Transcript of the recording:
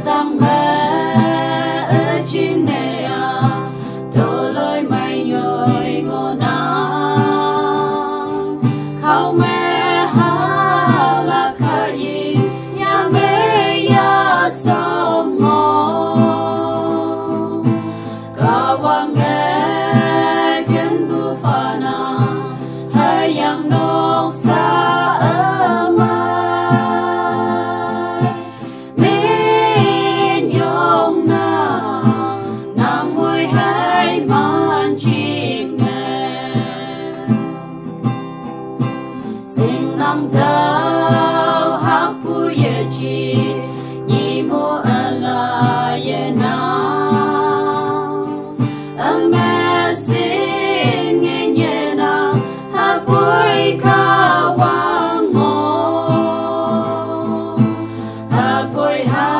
tăng mê ở trên này thổ lối mày nhồi ngô nắng khâu mê ha là khơi gì nhà mê ya sông ngô cả quang nghe kiến bu phà na hơi yang nong xa ở mai nên yong na nam môi hai man chiếc nè sinh năm thao hấp bu ye chi nhị mô ala ye na mẹ sinh nghe na hấp bôi ca quang ngô hấp bôi ha